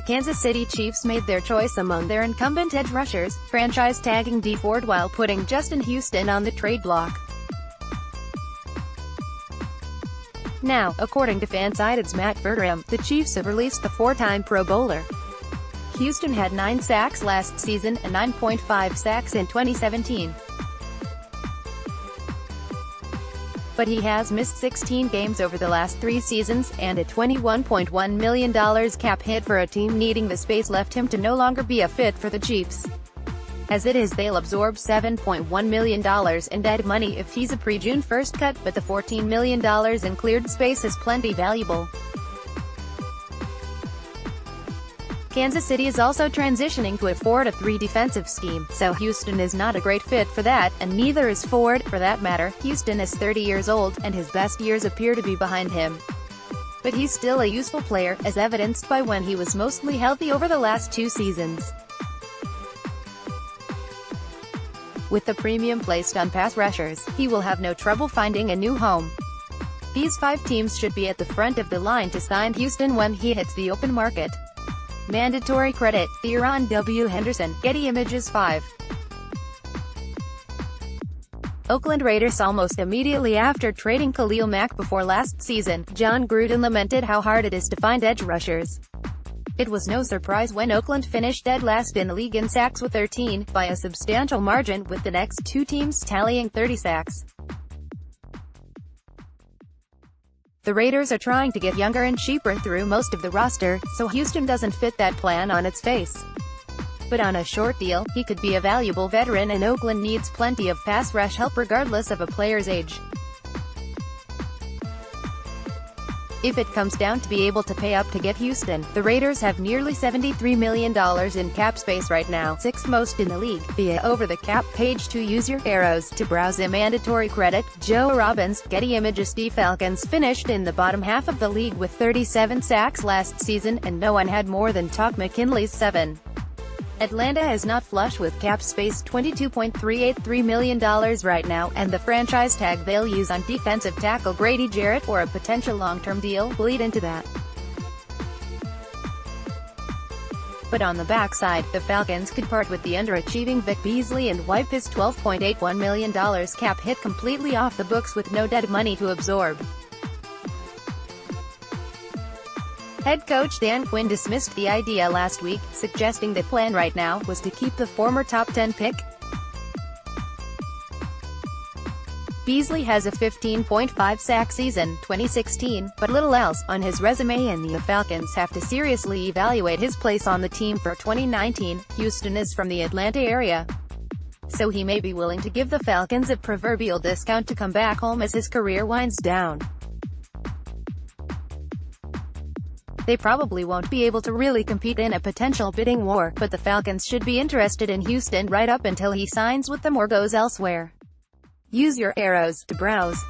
Kansas City Chiefs made their choice among their incumbent edge rushers, franchise tagging Dee Ford while putting Justin Houston on the trade block. Now, according to FanSided's Matt Verderame, the Chiefs have released the four-time Pro Bowler. Houston had 9 sacks last season, and 9.5 sacks in 2017. But he has missed 16 games over the last 3 seasons, and a $21.1 million cap hit for a team needing the space left him to no longer be a fit for the Chiefs. As it is, they'll absorb $7.1 million in dead money if he's a pre-June 1st cut, but the $14 million in cleared space is plenty valuable. Kansas City is also transitioning to a 4-3 defensive scheme, so Houston is not a great fit for that, and neither is Ford, for that matter. Houston is 30 years old, and his best years appear to be behind him. But he's still a useful player, as evidenced by when he was mostly healthy over the last 2 seasons. With the premium placed on pass rushers, he will have no trouble finding a new home. These 5 teams should be at the front of the line to sign Houston when he hits the open market. Mandatory credit, Theron W. Henderson, Getty Images 5. Oakland Raiders. Almost immediately after trading Khalil Mack before last season, John Gruden lamented how hard it is to find edge rushers. It was no surprise when Oakland finished dead last in the league in sacks with 13, by a substantial margin, with the next 2 teams tallying 30 sacks. The Raiders are trying to get younger and cheaper through most of the roster, so Houston doesn't fit that plan on its face. But on a short deal, he could be a valuable veteran, and Oakland needs plenty of pass rush help regardless of a player's age. If it comes down to be able to pay up to get Houston, the Raiders have nearly $73 million in cap space right now, 6th most in the league. Via over-the-cap page to use your arrows to browse a mandatory credit. Joe Robbins, Getty Images. The Falcons finished in the bottom half of the league with 37 sacks last season, and no one had more than Tuck McKinley's 7. Atlanta is not flush with cap space, $22.383 million right now, and the franchise tag they'll use on defensive tackle Grady Jarrett, or a potential long-term deal, will eat into that. But on the backside, the Falcons could part with the underachieving Vic Beasley and wipe his $12.81 million cap hit completely off the books with no dead money to absorb. Head coach Dan Quinn dismissed the idea last week, suggesting that plan right now was to keep the former top 10 pick. Beasley has a 15.5 sack season, 2016, but little else on his resume, and the Falcons have to seriously evaluate his place on the team for 2019. Houston is from the Atlanta area, so he may be willing to give the Falcons a proverbial discount to come back home as his career winds down. They probably won't be able to really compete in a potential bidding war, but the Falcons should be interested in Houston right up until he signs with them or goes elsewhere. Use your arrows to browse.